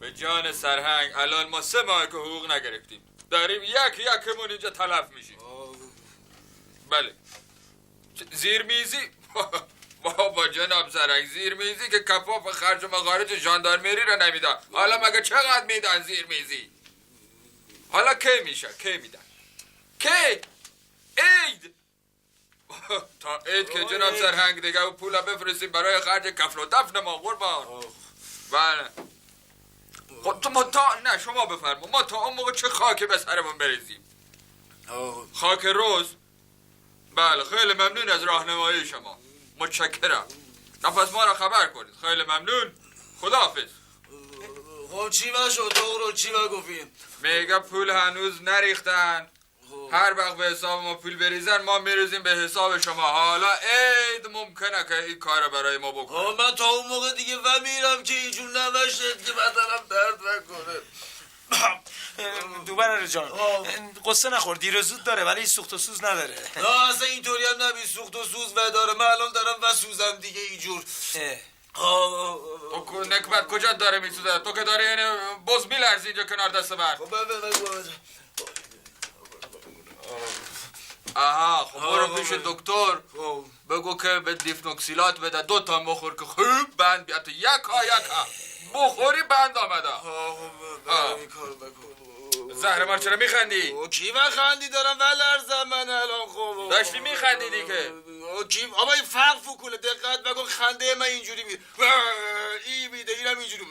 به جان سرهنگ الان ما 3 ماه که حقوق نگرفتیم، داریم یکمون اینجا تلف میشیم. بله زیرمیزی بابا جناب سرهنگ، زیرمیزی که کفاف خرج و مخارج ژاندارمری را نمیدن، حالا مگه چقدر میدن زیرمیزی؟ حالا کی میشه؟ کی میدن؟ کی؟ عید تا عید که جناب سرهنگ دیگه و پولا بفرستیم برای خرج کفن و دفن ما قربان. بله تو ما تا نه شما بفرما، ما تا اون موقع چه خاکی به سرمون بریزیم؟ خاک روز؟ بله خیلی ممنون از راهنمایی شما، متشکرم. پس ما را خبر کنید. خیلی ممنون، خداحافظ. خب چی شد رو چی گفتیم؟ میگه پول هنوز نریختن، هر وقت به حساب ما پول بریزن ما میریزیم به حساب شما. حالا عید ممکنه که این کار برای ما بکنه. من تا اون موقع دیگه و میرم که اینجور نباشد که بدنم درد نکنه. دوباره جان قصه نخور، دیر و زود داره ولی سوخت و سوز نداره. نه اصلا اینطوری هم نبی سوخت و سوز و داره. من الان دارم و سوزم دیگه اینجور. تو نکبت کجا داره میسوزه؟ تو که داره یعنی بز میلرزی اینجا کنار دست من. آها خب برو پیش دکتر بگو که به دیفنوکسیلات بده 2 تا بخور که خوب بند بیاد. یکا بخوری بند آمده. زهرمار چرا میخندی؟ کی من خندی دارم ولرزم من الان. خب داشتی میخندیدی که آبا این فرق فکوله، دقت بکن خنده من اینجوری میده، این میده، اینم اینجوری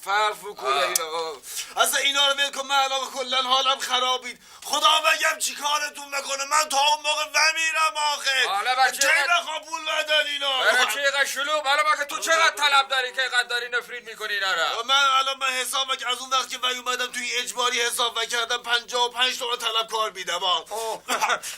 فرق فکوله اینا. اصلا اینا رو ول کن، من الان کلا حالم خرابید. خدا بگم چی کارتون بکنه، من تا اون موقع میرم آخه. حالا بچه چه بخوام پول بدن اینا؟ برای چه اینقدر شلوغ؟ حالا که تو چقدر طلب داری که اینقدر داری نفرین میکنی اینا را؟ من الان حساب که از اون وقت که اومدم توی اجباری حساب کردم 55 تومن طلب کار میدم.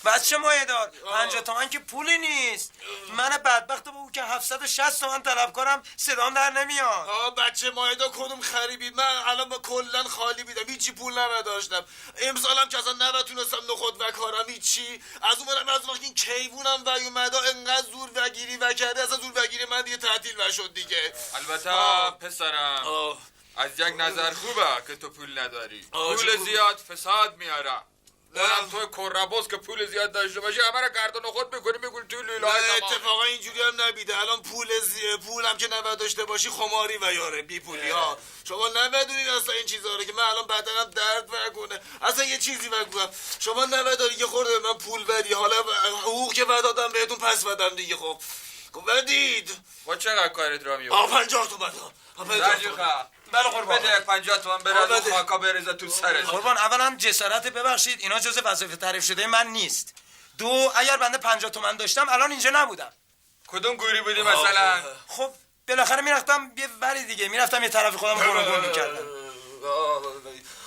بچه مایه دار 50 تومن که پولی نیست. من بدبخت با او که 760 تومن طلب کنم صدام در نمیاد. بچه مایه کدوم خریبی؟ من الان کلا خالی بیدم، هیچی پول نداشتم. امسالم که اصلا نتونستم نخود و کارم هیچی. از اونم از وقتی این کیوونم و اومدا انقدر زور وگیری و کرده، اصلا زور وگیری من دیگه تعطیل نشد دیگه. البته پسرم از یک نظر خوبه که تو پول نداری. پول زیاد فساد میاره. اونم توی کرباس که پول زیاد داشته باشی همه را گردن خود میکنی میگونی توی لیلای نما. اتفاقا اینجوری هم نبیده. الان پولم که نباید داشته باشی خماری و یاره بی پولی ها. شما نمیدونید اصلا این چیزا رو که من الان بدنم درد میکنه. اصلا یه چیزی بگم، شما نمیدونید که خورده من پول بدی، حالا حقوق که بعد دادم بهتون پس بدم دیگه. خب بدید با چقدر کارت را میفته؟ 50 تومن. بله قربان بده یک 50 تومن بره تو خاکا بریزه تو سرش. قربان اولا جسارت ببخشید اینا جزء وظایف تعریف شده من نیست. 2 اگر بنده 50 تومن داشتم الان اینجا نبودم. کدوم گوری بودی مثلا؟ خب بالاخره میرفتم یه وری دیگه، میرفتم یه طرف خودم گل میکردم.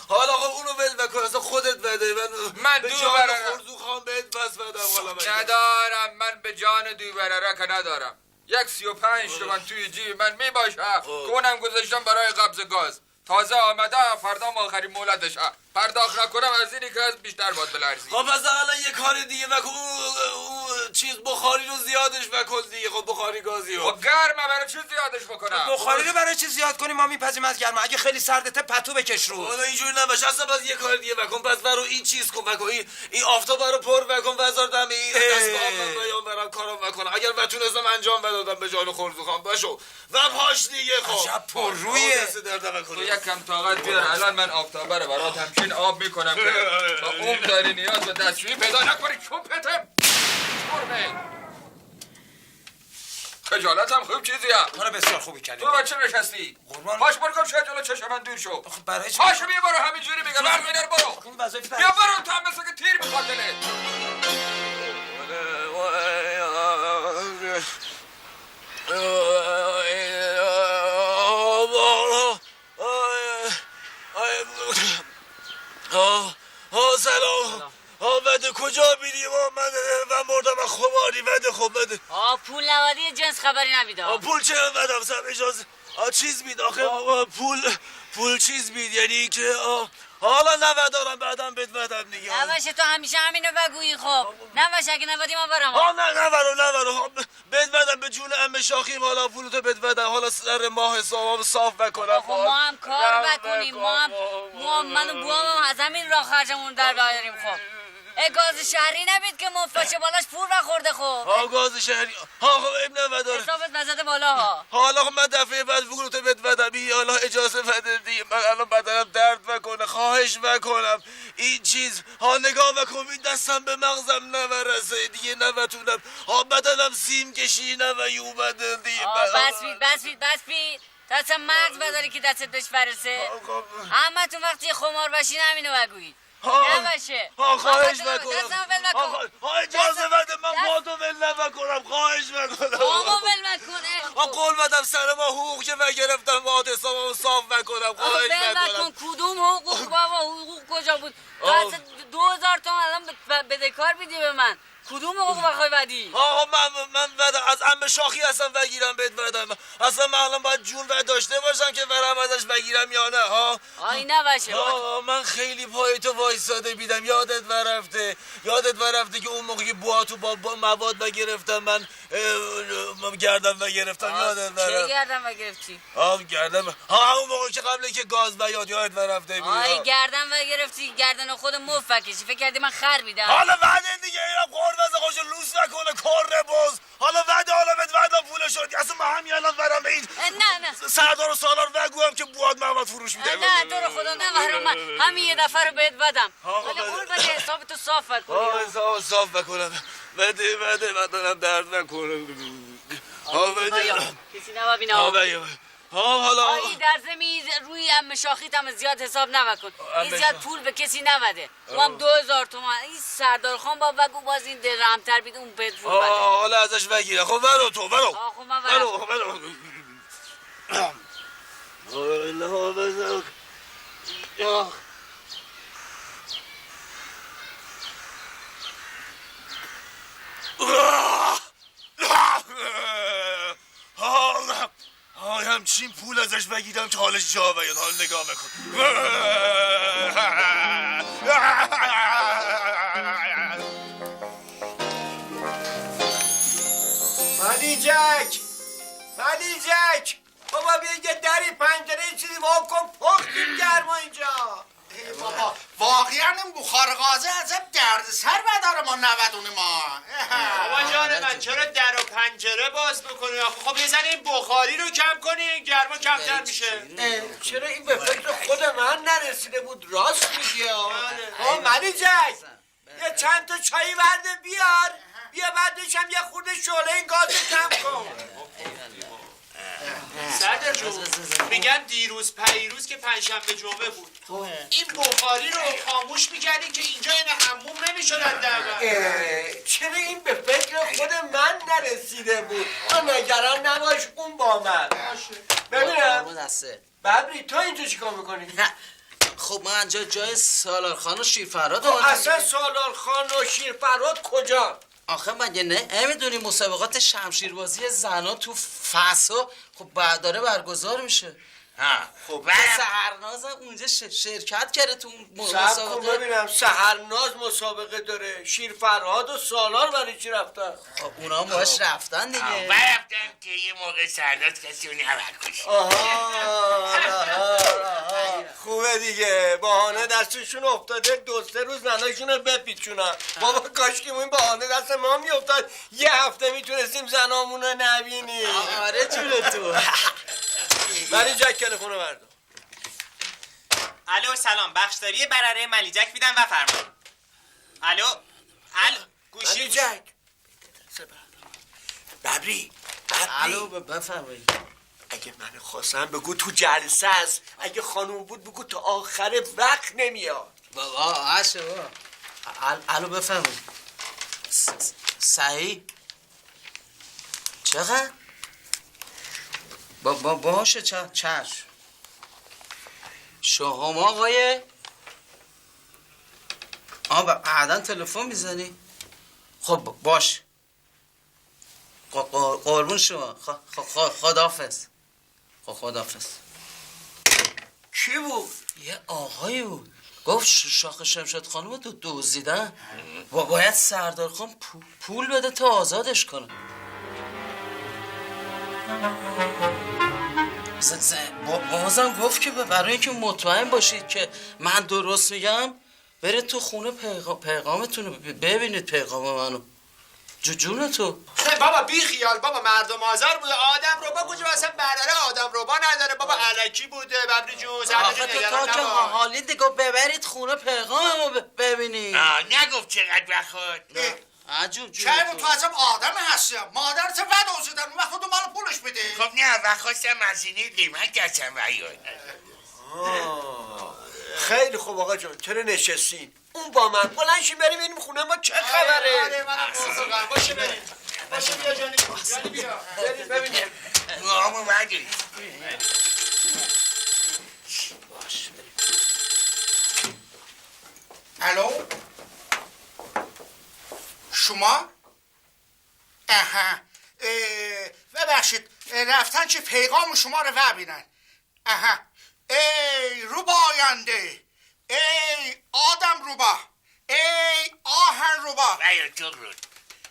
حالا خب اونو ول بکن، اصلا خودت بده. من دو برره خورزو خان بهت پس بدم. ندارم، من به جان دو برره که ندارم. 35 تومن توی جیب من میباشه که اونم گذاشتم برای قبض گاز. تازه آمده فردا آخرین مولدش پرداخت نکنم از اینی که از بیشتر باید بلرزی. خب پس الان یه کار دیگه بکن، چیز بخاری رو زیادش بکن دیگه. خب بخاری گازی رو خب گرمه برای چی زیادش بکنم؟ بخاری رو برای چی زیاد کنیم؟ ما میپذیم از گرمه. اگه خیلی سردته پتو بکش رو. حالا اینجوری نباشه، اصلا باز یه کار دیگه بکن. پس برو این چیز کن بکن، این آفتاب رو پر بکن بذار دم این دست آفتاب بیان برام کارم بکنم. اگر بتونستم انجام بدادم به جان خورزوخان باشو و پاش دیگه. خب عجب پر رویه. تو یک کم طاقت بیار، الان من آفتابه رو برات همچین آب میکنم که با اون داری نیاز به دستشویی پیدا نکنی. چوپتم چورمه خجالت هم خوب چیزیه. کار بسیار خوبی کردی. تو بچه نشستی پاش برکم شاید جلو چشم من دور شو. برای چی؟ پاشو بیا برو همینجوری میگم برمینر برو بیا برو. تو هم مثل که تیر میخواد دلت. سلام. بده کجا میری؟ من مردم از خماری. بده خب بده. پول نوادی جنس خبری نمیده. پول چه بدم سم اجازه چیز بید آخه. پول چیز بید یعنی که حالا نودارم بعدم بد بدم دیگه. نباشه تو همیشه همینو بگویی. خب نباشه اگه نوادی ما برم. نه نبرو بد بدم به جون همه شاخیم حالا پولتو بد بدم حالا سر ماه حسابم صاف بکنم آخه ما هم کار بکنیم ما هم من و بوام هم از همین راه خرجمون در بیاریم خب گاز شهری نبید که مفاشه بالاش پول نخورده خب ها گاز شهری ها خب اب نمیداره حسابت نزده بالا ها حالا خب من دفعه بعد پولتو بد بدم حالا اجازه بده دیگه من الان بدنم درد بکنه خواهش بکنم این چیز ها نگاه بکن این دستم به مغزم نورسه دیگه نبتونم ها بدنم سیم کشی نوی اومده دیگه بس بید دستم مغز بداری که دستت بهش برسه اما تو وقتی خمار باشی همینو بگویی نباشه خواهش بکنم دستم ول نکن اجازه بده من با تو ول نکنم خواهش بکنم آقا ول نکن قول بدم سر ما حقوق که گرفتم با حسابمو صاف بکنم خواهش بکنم کدوم حقوق بابا حقوق کجا بود دست 2000 تومن الان بدهکار میدی به من کدوم حقوق بخوای بدی آقا من بدم از عمه شاخی هستم بگیرم بهت بدم اصلا من الان باید جون و داشته باشم که برم ازش بگیرم یا نه ها آی نباشه من خیلی پای تو وایساده بیدم یادت ورفته که اون موقعی بواتو با مواد بگرفتم من گردم بگرفتم یادت ورفته چه گردم بگرفتی؟ گردم اون موقعی که قبل که گاز بیاد یادت ورفته بیدم آی گردم بگرفتی گردن خود مف بکشی فکر کردی من خر میدم حالا بعد دیگه اینم قربز خوش لوس نکنه کار باز حالا بعد پول شد اصلا من همین الان برم به این نه سردار و سالار بگویم که بواد مواد فروش میده نه تو رو خدا نبرم من همین یه دفعه رو بهت بدم ولی قول بده حساب تو صاف کنی حساب صاف بکنم بده بدنم درد نکنه کسی نبینه حالا آی در زمین روی ام شاخیت هم زیاد حساب نکن این زیاد پول به کسی نبده ما هم 2000 تومان این سردار خان با بگو باز این درمتر بید اون بهت پول بده حالا ازش بگیره خب برو تو برو خب من برو همچین پول ازش بگیرم که حالش جا بیاد حال نگاه بکن ملیجک بابا بیا یه دری پنجره چیزی وا کن پختیم گرما اینجا بابا واقعا این بخار غازه عجب درد سر بداره ما نودونه ما بابا جان من چرا در و پنجره باز میکنی خب یه زن این بخاری رو کم کنی این گرما کمتر میشه چرا این به فکر خود من نرسیده بود راست میگی ملیجک یه چند تا چایی ورده بیار بیا بعدش هم یه خورده شعله این گاز کم کن سردار جون میگن دیروز پیروز که پنجشنبه جمعه بود این بخاری رو خاموش میکردین که اینجا این حموم نمیشدن در چرا این به فکر خود من نرسیده بود نگران نباش اون با من ببینم ببری تو اینجا چیکار میکنی؟ خب من اینجا جای سالار خان و شیرفرهاد اصلا سالار خان و شیرفرهاد کجا؟ آخه مگه نمیدونی مسابقات شمشیربازی زنا تو فسا خب داره برگزار میشه خب سحرناز اونجا شرکت کرده تو مسابقه ببینم سحرناز مسابقه داره شیرفرهاد و سالار برای چی رفتن؟ خب اونا باش رفتن دیگه رفتن که یه موقع سرداد کسی رو نبرد کشی خوبه دیگه بهانه دستشون افتاده 2-3 روز زناشون رو بپیچونن بابا کاش که این بهانه دست ما میافتاد یه هفته میتونستیم زنامون رو نبینیم آره جون تو ملیجک تلفن رو بردار الو سلام بخشداری برره ملیجک میدم بفرمایید الو گوشی ملیجک ببری الو بفرمایید اگه من خواستم بگو تو جلسه است اگه خانوم بود بگو تا آخر وقت نمیاد بابا عاشه بابا الو بفرمایید صحیح چقدر؟ باشه چشم شما آقای بعدا تلفن میزنی؟ خب باش قربون شما خداحافظ خداحافظ کی بود؟ یه آقایی بود گفت شاخ شمشاد خانم رو دزدیدن باید سردار خان پول بده تا آزادش کنه بازم گفت که برای اینکه مطمئن باشید که من درست میگم برید تو خونه پیغامتون رو ببینید، پیغام منو. جون تو بابا بی خیال بابا، مردم آزار بوده، آدم رو با کجا اصلا براره آدم رو با نداره بابا، علکی بوده ببری جون. آخه تو که حالی دیگه ببرید خونه پیغاممو ببینید. نگفت چقدر بخواد. عجوب چه تو اصلا آدم هستی، مادرت ود آزدن اون وقت تو مال پولش بده. خب نه وخواستم مزینه قیمت دستم ویاد. خیلی خوب آقا جان، چرا نشستین؟ اون با من بلنشیم بریم ببینیم خونه ما چه خبره. آره منم موافقم. باشه بریم. باشه بیا جانی بیا. بریم ببینیم. مام اومدی. الو شما؟ اها ببخشید رفتن چه پیغام شما رو ببینن. اها ای روبا آینده، ای آدم روبا، ای آهن روبا. ویا تو رو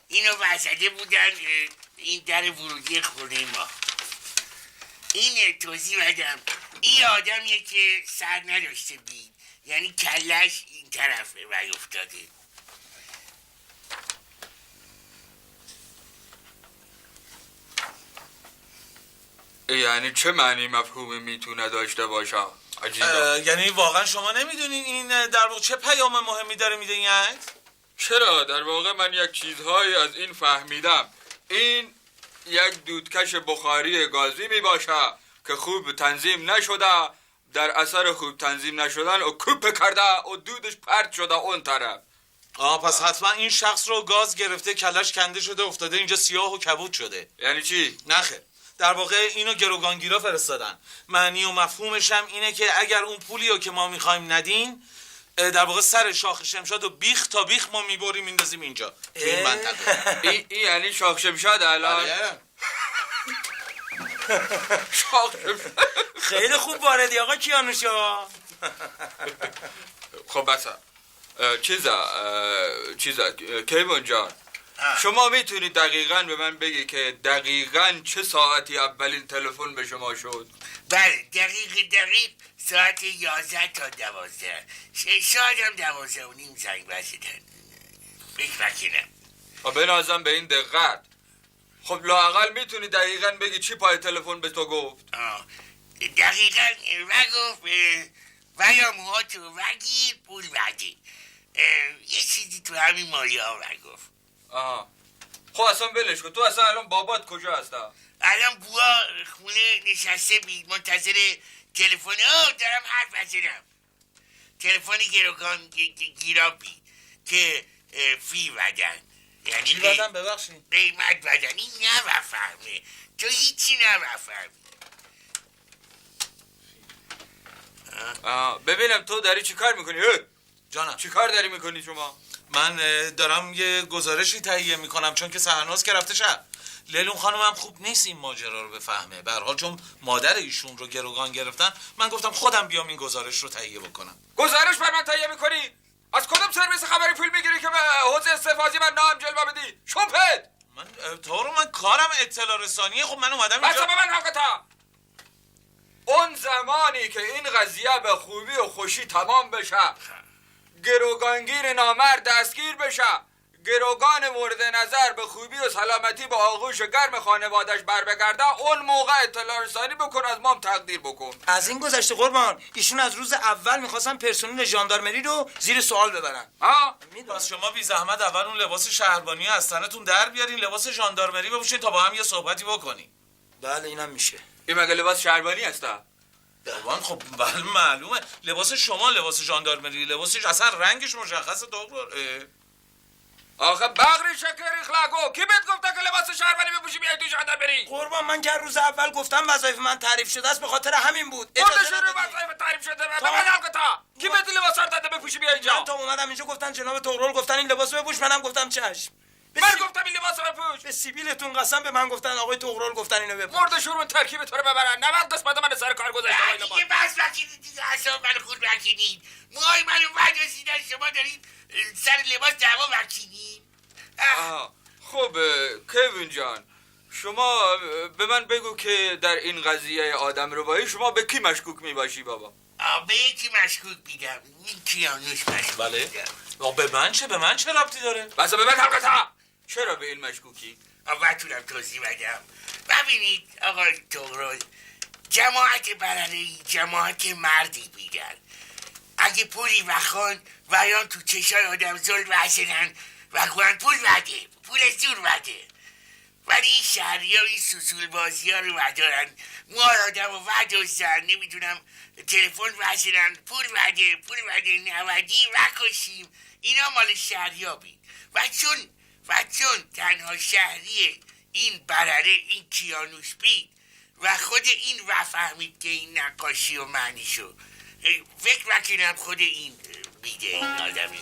اینو وزده بودن این در ورودی خونه ما. این توضیح بدم، این آدمیه که سر نداشته بید، یعنی کلش این طرفه وی افتاده. یعنی چه معنی مفهومی میتونه داشته باشه؟ عجیبه. یعنی واقعا شما نمیدونین این در واقع چه پیام مهمی داره میده این عکس؟ چرا؟ در واقع من یک چیزهایی از این فهمیدم. این یک دودکش بخاری گازی می باشه که خوب تنظیم نشده، در اثر خوب تنظیم نشدن و کوپ کرده و دودش پرت شده اون طرف. پس حتما این شخص رو گاز گرفته، کلش کنده شده، افتاده اینجا سیاه و کبود شده. یعنی چی؟ نخیر، در واقع اینو گروگانگیرا فرستادن. معنی و مفهومش هم اینه که اگر اون پولی رو که ما میخوایم ندین، در واقع سر شاخ شمشاد و بیخ تا بیخ ما میبریم میندازیم اینجا تو این منطقه. این یعنی شاخ شمشاد الان؟ شاخ شمشاد خیلی خوب واردی آقا کیانوشا. خب بسا چیزا کیوان جان، شما میتونید دقیقاً به من بگی که دقیقاً چه ساعتی اولین تلفن به شما شد؟ بله دقیق ساعت 11 تا 12. شاید هم 12 و نیم زنگ بزیدن. فکر نکنم. به نازم به این دقت. خب لااقل میتونی دقیقاً بگی چی پای تلفن به تو گفت؟ دقیقاً و گفت ویا موها تو وگیر پول بدی. یه چیزی تو همین مایه ها گفت. خب اصلا ولش کن، تو اصلا الان بابات کجا هستا؟ الان بوا خونه نشسته بید منتظر تلفن. دارم حرف بزنم. تلفن گیرا بید که فی بدن، یعنی چی بدن ببخشید؟ قیمت بدن. این نبفهمه، تو هیچی نبفهمی. ببینم تو داری چی کار میکنی؟ جانم چی کار داری میکنی شما؟ من دارم یه گزارشی تهیه میکنم، چون که سحرناز که رفته شب. لیلون خانم هم خوب نیست این ماجرا رو بفهمه. به هر حال چون مادر ایشون رو گروگان گرفتن، من گفتم خودم بیام این گزارش رو تهیه بکنم. گزارش بر من تهیه میکنی؟ از کدوم سرویس خبری فیلم میگیری که به حوزه استفاضی من نام جلوه بدی؟ شوپد! من کارم اطلاع رسانیه. خب من اومدم اینجا. بس به من حقتا. اون زمانی که این قضیه به خوبی و خوشی تمام بشه، گروگانگیر نامرد دستگیر بشه، گروگان مورد نظر به خوبی و سلامتی با آغوش گرم خانوادش بر بگرده، اون موقع اطلاع رسانی بکن، از مام تقدیر بکن. از این گذشته قربان، ایشون از روز اول میخواستن پرسنل ژاندارمری رو زیر سوال ببرن. پس شما بی زحمت اول اون لباس شهربانی از تنتون در بیارین، لباس ژاندارمری بپوشین تا با هم یه صحبتی بکنین. بله اینم میشه. این مگه لباس شهربانی هستا؟ خب بله معلومه، لباس شما لباس ژاندارمری، لباسش اصلا رنگش مشخصه. آخه بغری شکر اخلاقو کی بهت گفته که لباس شهربانی بپوشی بیای تو ژاندارمری؟ قربان من که روز اول گفتم وظایف من تعریف شده است، به خاطر همین بود. خودش رو وظایف تعریف شده. به من البته کی بهت لباس رو داده بپوشی بیا اینجا؟ من تا اومدم اینجا گفتن جناب تغرل گفتن این لباسو بپوش، منم گفتم چشم. من گفتم این لباس رو بپوش. به سیبیلتون قسم، به من گفتن آقای تغرل گفتن اینو بپوش. مرد شورون ترکیب تو رو ببرن. 90 قسمت من سر کار گذاشته با این لباس. دیگه بس وکیدید دیگه، اصلا من خود وکیدید. موهای منو برداشتیدن، شما دارید سر لباس دعوا وکیدید. خب کیوین جان، شما به من بگو که در این قضیه آدم ربایی شما به کی مشکوک میباشی بابا؟ به یکی مشکوک بیدم، این کیانوش مشکوک بله؟ بیدم. به من چه ربطی داره؟ بس به من حلقتا چرا به این مشکوکی؟ بتونم توضیح بدم. ببینید آقا تغرل، جماعت برنه‌ای جماعت مردی بیدن. اگه پولی بخوان ویان تو چشای آدم زل بحثنن و کنن پول بده، پول زور بده. ولی این شهری ها این سوسول بازی ها رو بدارن، ما آدم رو ودازن، نمیدونم تلفن بحثنن پول بده نودی وکشیم. اینا مال شهری ها بید و چون تنها شهری این برره این کیانوش بید و خود این فهمید که این نقاشی و معنیشو، فکر بکنم خود این بیده این آدمی.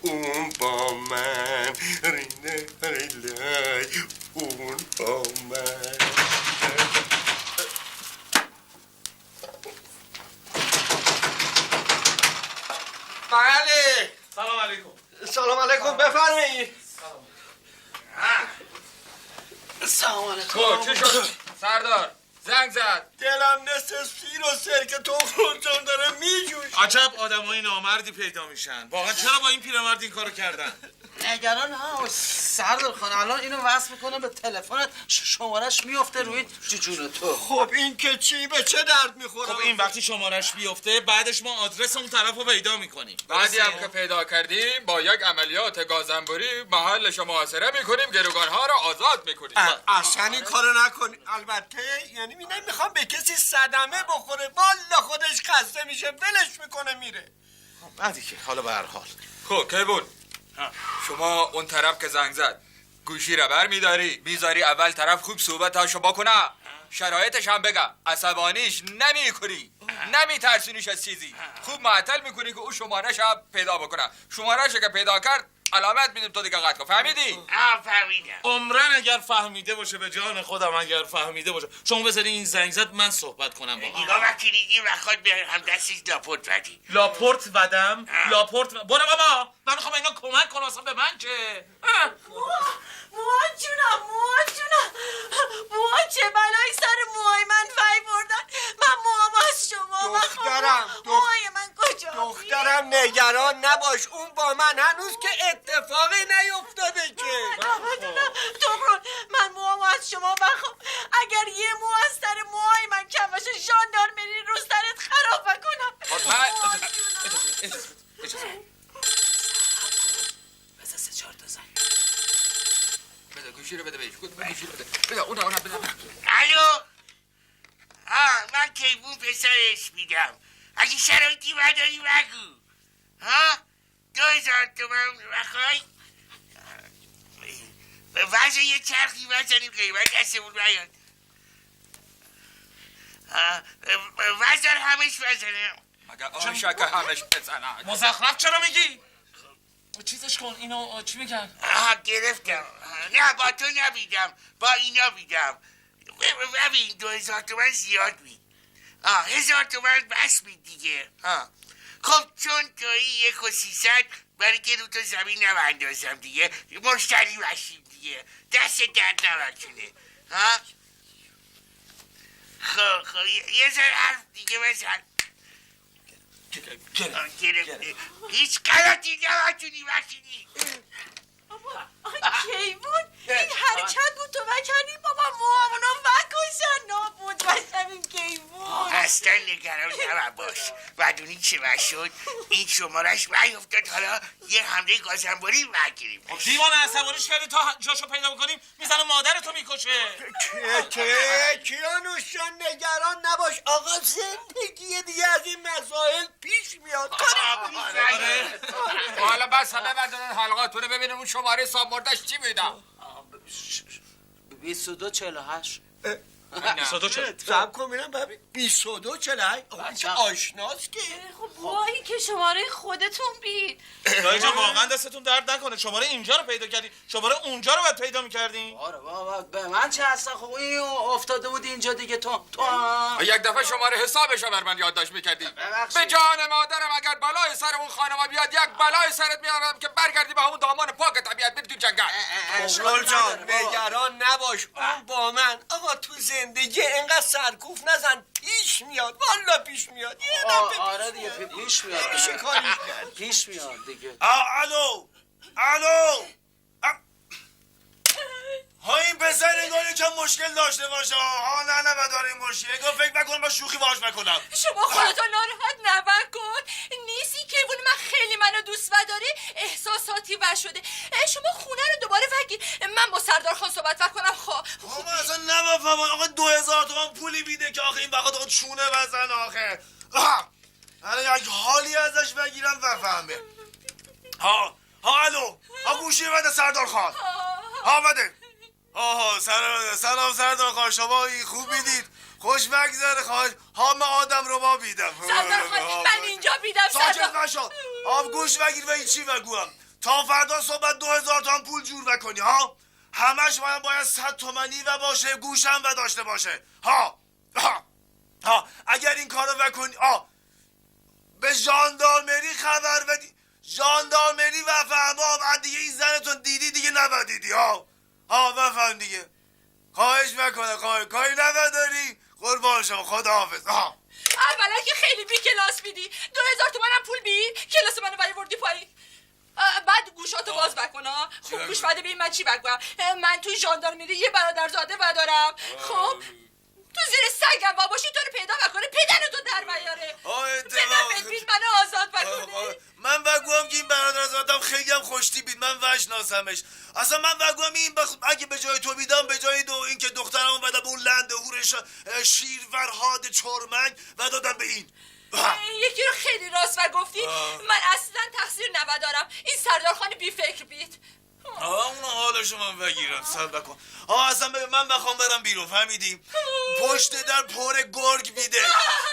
اون با من اون با من. بله. سلام علیکم. سلام علیکم، بفرمایید. سلام علیکم. خب چه شد؟ سردار زنگ زد. دلم نصف سیر و سرکه تو خونجان داره میجوش. عجب آدمای نامردی پیدا میشن. واقعا چرا با این پیرمرد این کارو کردن؟ نگران هست سردار خان، الان اینو وصل میکنه به تلفنت، شمارش میفته روی جون تو. خب این که چی؟ به چه درد میخوره؟ خب این وقتی شمارش بیفته بعدش ما آدرس اون طرف رو پیدا میکنیم. بعدی هم که پیدا کردیم با یک عملیات گازنبوری محلش محاصره میکنیم، گروگانها رو آزاد میکنیم. اصلا این کارو نکن. البته یعنی نمیخوام به کسی صدمه بخوره، والا خودش خسته میشه ولش میکنه میره. بعدی که حالا به هر حال. خب کیبون شما اون طرف که زنگ زد گوشی رو بر میذاری اول طرف خوب صحبتاشو بکنه، شرایطش هم بگم، عصبانیش نمیکنی، نمیترسونیش از چیزی، خوب معطل میکنی که او شمارش هم پیدا بکنه. شمارش که پیدا کرد علامت میدیم تو دیگه قطع کن. فهمیدی؟ فهمیدم. عمرن اگر فهمیده باشه، به جان خودم اگر فهمیده باشه. شما بذاری این زنگ زد من صحبت کنم با هم. نگاه وکیلی این وقت بیایم هم دستش لاپورت بدی. لاپورت بدم؟ برو بابا، من میخوام اینا کمک کنم اصلا به من چه؟ موها جونم چه بلایی سر موهای من فای بردن. من موهام از شما موهای من کجا؟ دخترم نگران نباش، اون با من هنوز که اتفاقی نیفتاده که. تغرل من موهام از شما بخوام، اگر یه مو از سر موهای من کم باشه ژاندارمری رو سرت خراب کنم. بذار 3-4 تا زنگ بده گوشی رو بده بهش. گوشی رو بده اونم بده. الو من کیبون پسرش میدم، اگه شرایطی بداری بگو. 2000 تومن بخوای وضع یه چرخی بزنیم قیمت دستمون بیاد. وضع همش بزنه. مگر آشک همش بزنه. مزخرف چرا میگی؟ چیزش کن. اینو چی میگن؟ گرفتم. نه با تو نبیدم، با اینا بیدم. ببین 2000 تومن زیاد بید. 1000 تومن بس بید دیگه. خب چون تویی 1,300 برای که رو تو زمین نماندازم دیگه، مشتری بشیم دیگه، دست درد نمکنه. خب یه ذره حرف دیگه بزن. گرفته. هیچ غلطی نمتونی بکنی. کیبون این حرکت بود تو بکنی بابا موامونو وکشن نابود بشم. این کیبون اصلا نگران نباش. بدونی چه شد این شمارش افتاد، حالا یه حمله گازنبوری بگیریم. دیوانه عصبانیش کردی تا جاشو پیدا بکنیم میزنه مادرتو میکشه. کیانوش جان نگران نباش، آقا زندگی دیگه از این مسائل پیش میاد. حالا بس همه بردارن حلقاتونه ببینیم اون شماره حساب مردش چی میدم. 2248. 22 چرا؟ صبر کن میرم ببین 22 چرا؟ آقا چه آشناست که خب وای که شماره خودتون بید. دایی جان واقعا دستتون درد نکنه، شماره اینجا رو پیدا کردین، شماره اونجا رو باید پیدا می‌کردین. آره بابا به من چه هستن؟ خب این افتاده بود اینجا دیگه. تو یک دفعه شماره حسابش رو بر من یادداشت می‌کردی. ببخشید. به جان مادرم اگر بلای سر اون خانم بیاد یک بلای سرت میارم که برگردی به همون دامان پاک طبیعت بری تو جنگل. شلول جان نگران نباش، اون با من. آقا تو زندگی اینقدر سرکوف نزن، پیش میاد والا پیش میاد. یه دفعه آره دیگه پیش میاد. میشه کاریش کرد. پیش میاد دیگه. الو ها این پسر انگاری که مشکل داشته باشه. ها نه داره این مشکل انگار فکر نکنم با شوخی باهاش بکنم. شما خودتو ناراحت نکن. نیستی که من خیلی منو دوست داری، احساساتی بر شده. شما خونه رو دوباره وگیر. من با سردار خان صحبت کنم. خب اصلا نمیفهمم. آقا 2000 تومان پولی میده که آخه این بخاطر آقا چونه بزن آخه. الان یک حالی ازش بگیرم بفهمه. الو گوشی بده سردار خان. بده. سلام سردار خان، شما خوب بیدید؟ خوش بگذره خواهش. من آدم رو با بیدم. سردار خان من اینجا بیدم. ساکت نشو. گوش بگیر و این چی بگویم. تا فردا صبح 2000 تومان پول جور بکنی. همش باید 100 تومانی و باشه، گوشم و داشته باشه. اگر این کارو بکنی به ژاندارمری خبر بدی. ژاندارمری و فهمام دیگه این زنتون دیدی دیگه نبدیدی. بفهم دیگه. خواهش بکنه کاری نداری. قربان شما خداحافظ. اولا که خیلی بی کلاس میدی. 2000 تومنم پول بی کلاس منو وردی پایین. بعد گوشاتو باز بکنه. خوب گوش بده ببین من چی بگم. من تو ژاندارمری یه برادرزاده دارم. خب تو زیر سگم باشی تو رو پیدا بکنه، پدرتو در بیاره. ببین منو آزاد بکنه. من بگوام که این برادرزادم خیلی هم خوشتی بید، من وشناسمش. اصلا من بگوام این اگه به جای تو بیدم، به جای این که دخترمو بدم اون لنده هورش شیر فرهاد چرمنگ و دادم به این. یکی رو خیلی راست و گفتی. من اصلا تقصیر ندارم. این سردار خان بی فکر بید. اون حالشو من بگیرم. صبر کن. اصلا من بخوام برم بیرون فهمیدیم. پشت در پر گرگ میده.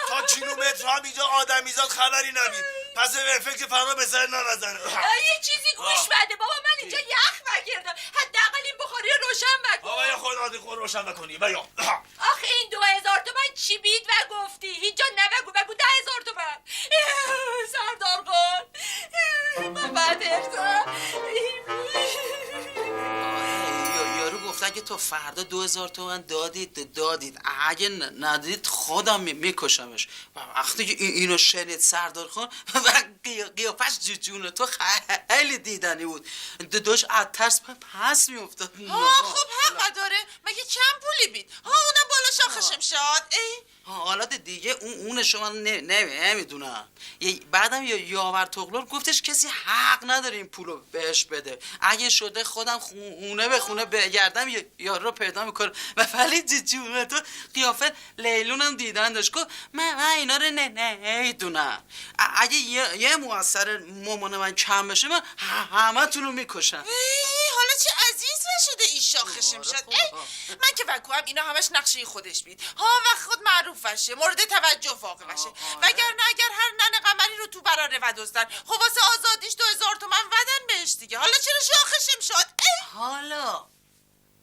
تا کیلومتر همینجا آدمیزاد خبری نبید. پس به فکر فردا به سر نزنه. یه چیزی گوش بده بابا، من اینجا یخ بگیردم. حداقل این بخاری رو روشن بکن. بابا یه خود روشن بکنی. بیا. آخه این 2000 تومن چی بید و گفتی؟ هیچ جا نبگو، بگو 10000 تومن. سردار خان من بعد یارو گفتن که تو فردا 2000 تومن دادید. اگه ندادید خودم میکشمش. و وقتی که اینو شنید سردار خان و قیافش جون تو خیلی دیدنی بود. داشت از ترس پس میافتاد. خب حق داره. مگه چند پولی بید؟ اونم بالا شاخ شمشاد. حالا دیگه اون شما نمیدونم. بعدم یاور تغلر گفتش کسی حق نداره این پولو بهش بده. اگه شده خودم خونه به خونه بگردم یارو رو پیدا میکنم. و ولی جون تو قیافه لیلونم دیدن داشت. گفت من اینا رو نمیدونم. اگه یه موثر مامان من کم بشه من همه تون رو میکشم. حالا چه عزیز شده این شاخ شمشاد. من که بگوام اینا همش نقشه خودش بید. و خود معروف بشه، مورد توجه واقع بشه. وگرنه اگر هر ننه قمری رو تو براره ودزدن، خب واسه آزادیش 2000 تومن ودن بهش دیگه. حالا چرا شاخ شمشاد؟ حالا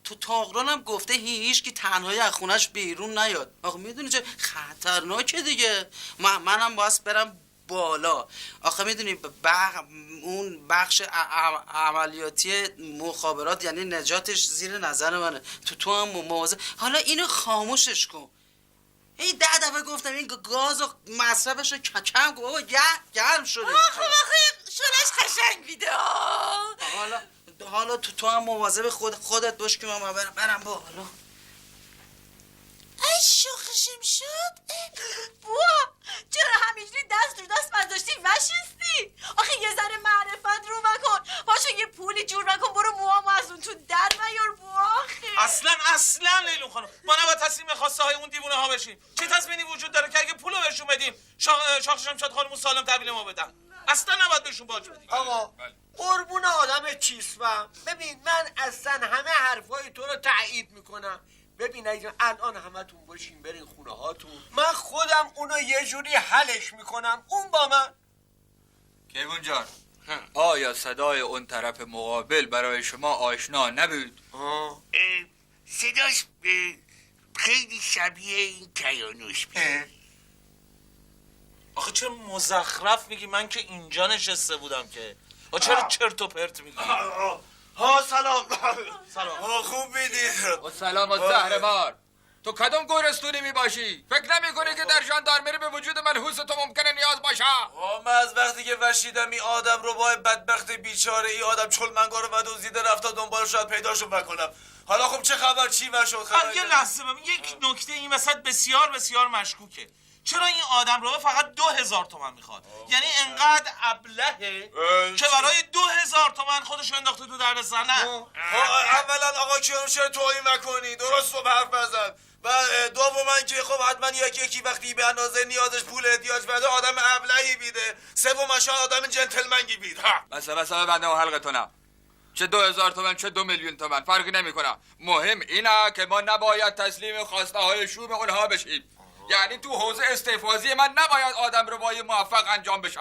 تو تاغرانم گفته هیچ کی تنهایی از خونش بیرون نیاد. آخه میدونی چه خطرناکه دیگه. منم باید برم بالا. آخه میدونی اون بخش عملیاتی مخابرات یعنی نجاتش زیر نظر منه. تو هم مواظب. حالا اینو خاموشش کن. این 10 دفعه گفتم این گاز و مصرفش رو کم کن بابا. گرم شده. آخه شلش قشنگ بیده. حالا تو هم مواظب خودت باش که من برم بالا. ای شوخ شمشاد. بوا چرا همینجوری دست رو دست من داشتی وشستی؟ آخه یه ذره معرفت رو بکن. باشو یه پولی جور نکن، برو موامو از اون تو در بیار. بوا اصلا لیلون خانم ما نباید تصمیم خواسته های اون دیوونه ها بشیم. چه تصمیمی وجود داره که اگه پولو بهشون بدیم شاخ شمشاد خانم سالم تحویل ما بدن؟ اصلا نباید بهشون باج بدیم. آقا قربون آدم چیسمم. ببین من اصلا همه حرفای تو رو تایید میکنم. ببین اگه الان همتون باشین برین خونه هاتون، من خودم اونو یه جوری حلش میکنم اون با من. کیوان جان، آیا صدای اون طرف مقابل برای شما آشنا نبود؟ صداش خیلی شبیه این کیانوش بود. آخه چه مزخرف میگی؟ من که اینجا نشسته بودم که. چرا چرت و پرت میگی؟ ها سلام. سلام. خوب بیدی؟ و سلام و زهر مار. تو کدوم گورستونی میباشی؟ فکر نمیکنی که در ژاندارمری به وجود منحوس تو ممکنه نیاز باشه؟ من از وقتی که وشیدم این آدم رو با بدبخت بیچاره این آدم چلمنگا رو و دزدیده رفتا دنبالش شاید پیداشو بکنم. حالا خب چه خبر؟ چی وشد خبر؟ یه لحظه ببین، یک نکته این وسط بسیار بسیار مشکوکه. چرا این آدم رو فقط 2000 تومان میخواد؟ یعنی انقدر ابلهه که برای 2000 تومان خودش رو انداخته تو دردسر؟ نه اولا آقا کیانوش چرا توهین نکنی؟ درست صبح حرف بزن. و دوما که خب حتما یکی وقتی به اندازه نیازش پول احتیاج بده آدم ابلهی بیده. سومش آدم جنتلمنگی بید. مثلا بنده و حلقتونم، چه 2000 تومن چه 2 میلیون تومن فرقی نمیکنه. مهم اینه که ما نباید تسلیم خواسته های شوم اونها بشیم. یعنی تو حوزه استحفاظی من نباید آدم ربایی موفق انجام بشه.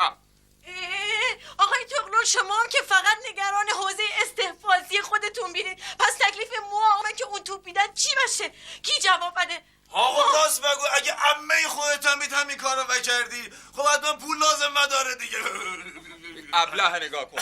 آقای تقلون، شما هم که فقط نگران حوزه استحفاظی خودتون بینید، پس تکلیف موامه که اون توپ میدن چی بشه؟ کی جواب بده؟ آقا راست بگو، اگه عمه خودت هم این کارو کردی خب حتما پول لازم نداره دیگه. ابله نگاه کن،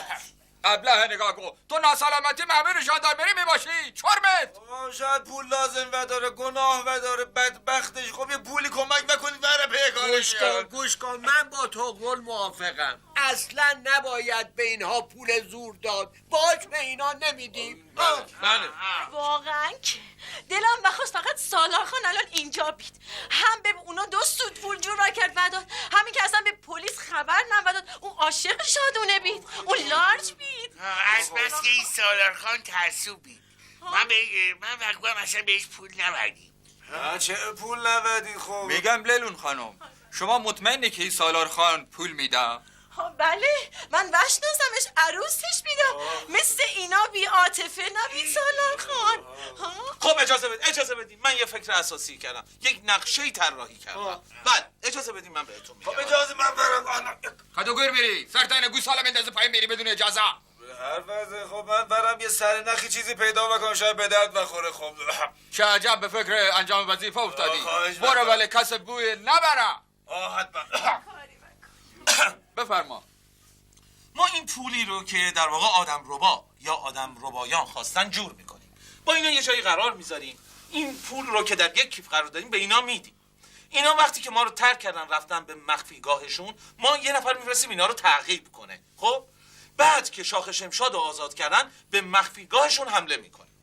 ابله نگاه کن، تو ناسلامتی مامور ژاندارمری میباشی چرمت. شاید پول لازم و داره، گناه و داره، بدبختش. خب یه پولی کمک بکنید بره پیکارش. گوش کن من با تقلل موافقم. اصلا نباید به اینها پول زور داد. باج به اینا نمیدیم. بله. واقعا که دلم بخواست فقط سالار خان الان اینجا بید، هم به اونا 2 سود پول جور را کرد و داد، همین که اصلا به پلیس خبر نداد. اون عاشق شادونه بید، اون لارج بید. از بس که این سالار خان ترسوب بید. من وقوام اصلا بهش پول نبردیم. چه پول نبدید؟ خب میگم لیلون خانم، شما مطمئنی که این سالار خان پول میده؟ بله، من وشناسمش، عروسش میدم. مثل اینا بی عاطفه نبید سالار خان. خب اجازه بدین من یه فکر اساسی کردم، یک نقشه طراحی کردم. بله اجازه بدین من بهتون میگم. خب اجازه من برم. کدو گور میری؟ سرتای گوش سالم اندازه پایین میری بدون اجازه. هر وضع خب من برم یه سر نخی چیزی پیدا بکنم شاید به درد بخوره. خب چه عجب به فکر انجام وظیفه افتادی. برو ولی کس بوی نبره. حتما. بفرما. ما این پولی رو که در واقع آدم ربا یا آدم ربایان خواستن جور میکنیم، با اینا یه جایی قرار میذاریم. این پول رو که در یک کیف قرار دادیم به اینا میدیم. اینا وقتی که ما رو ترک کردن رفتن به مخفیگاهشون، ما یه نفر میفرستیم اینا رو تعقیب کنه. خب بعد که شاخ شمشاد رو آزاد کردن به مخفیگاهشون حمله میکنیم.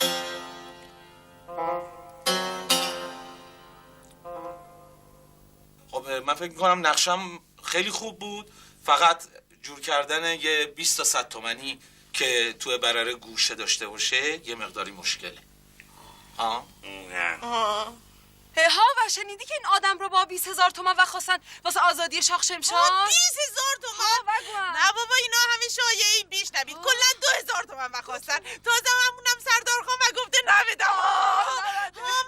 خب من فکر میکنم نقشم خیلی خوب بود، فقط جور کردن یه 20 تا 100 تومانی که توی برره گوشه داشته باشه یه مقداری مشکله. ها؟ ها و شنیدی که این آدم رو با 20000 تومان و خواستن واسه آزادی شاخ شمشاد؟ 20000 تومان؟ نه بابا اینا همین شایعه بیش نبید. کلا 2000 تومان و خواستن. تازه همونم سردار خان و گفته نمیدم.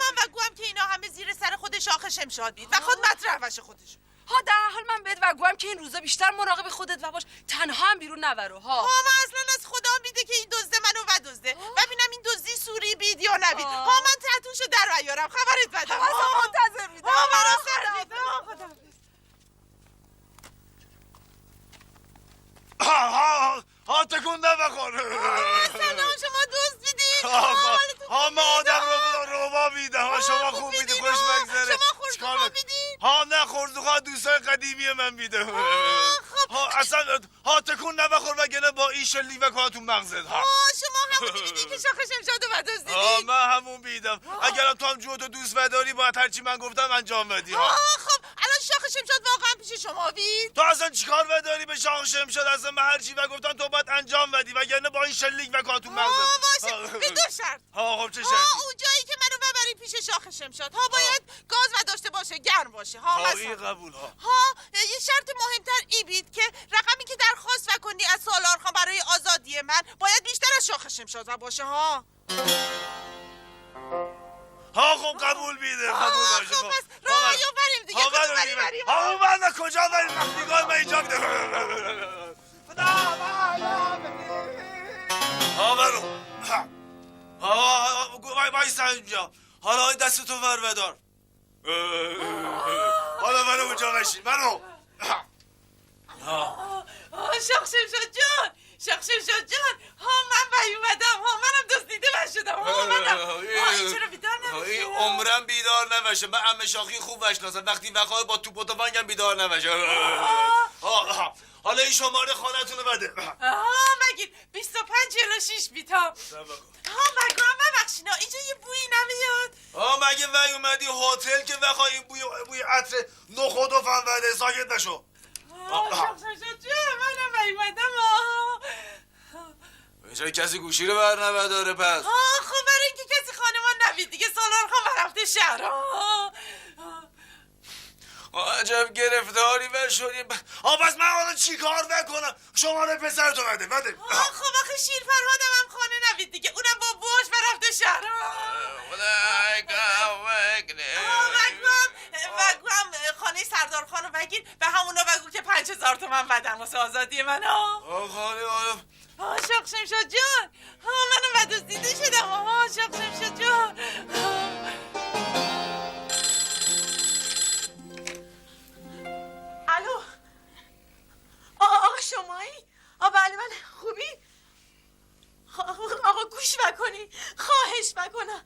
من بگوام که اینا همه زیر سر خود شاخ شمشاد بید و خود مطرح باشه خودش. ها در حال من بهت وگوام که این روزا بیشتر مراقب خودت و باش، تنها هم بیرون نبرو. ها من اصلا از خدا میده که این دزده منو و دزده. ببینم این دزدی سوری بید یا نبید. من تحتونشو در بیارم خبرت بدم. منتظر میدم. ها تکون نبخور. سلام شما دوست میدید؟ ما آدم رو میدم. شما خوب میدی، خوش بگذره. شما خورد میدید؟ نه خورد دوستای قدیمی من میده. اصلا تکون نبخور وگرنه با این شلیک و تو مغزت. شما همونی میدی که شاخ شمشاد رو بدزدیدی؟ من همون میدم. اگرم تو هم جود و دوست وداری باید هرچی من گفتم انجام بدی. خب الان شاخ شمشاد واقعا پیش شما بید؟ تو اصلا چیکار وداری به شاخ شمشاد؟ اصلا من هرچی و گفتم تو باید انجام بدی وگرنه با این شلیک و تو مغزت. باشه به 2 شرط. خب چه شرطی؟ اون جایی که منو ببری پیش شاخ شمشاد باید گاز و داشته باشه، گرم باشه. این قبول. یه شرط مهمتر ای بید که رقمی که درخواست کنی از سالار خان برای آزادی من باید بیشتر از شاخ شمشاد باشه. ها خب قبول میده قبول باشه خب پس راهیو بریم دیگه کجا بریم ها من کجا بریم نگاه من اینجا میده ها برو ها بایستا اینجا حالا این دستتو ور بدار حالا برو اونجا بشین برو شاخ شمشاد جان ها من بایی اومدم ها منم دزدیده شدم ها منم این چرا بیدار نمیشه این عمرم بیدار نمیشه من عمه شاخی خوب بشناسم وقتی وقای با توپ و تفنگم بیدار نمیشه حالا این شماره خانه‌تونو بده مگه 2546 بیتام مگه ببخشینا اینجا یه بویی نمیاد مگه وای اومدی هتل که بخوای این بوی عطر نخود و فنوده ساکت نشو منم وای اومدم اینجا کسی گوشی رو بر نمیداره پس خب برای اینکه کسی خانمان نبید دیگه سالار خان رفته شهر عجب گرفتاری شدیم پس من حالا چی کار بکنم شماره پسرتو بده خب آخه شیر فرهادم هم خانه نبید دیگه اونم با بوش رفته شهر وگوام خانه سردار خانو بگیر به همونا بگو که 5000 تومن بدن واسه آزادی من خانه شاخ شمشاد جان منم بدزدیده شدم شاخ شمشاد جان الو آقا شمایی؟ بله من خوبی؟ آقا گوش بکنی خواهش بکنم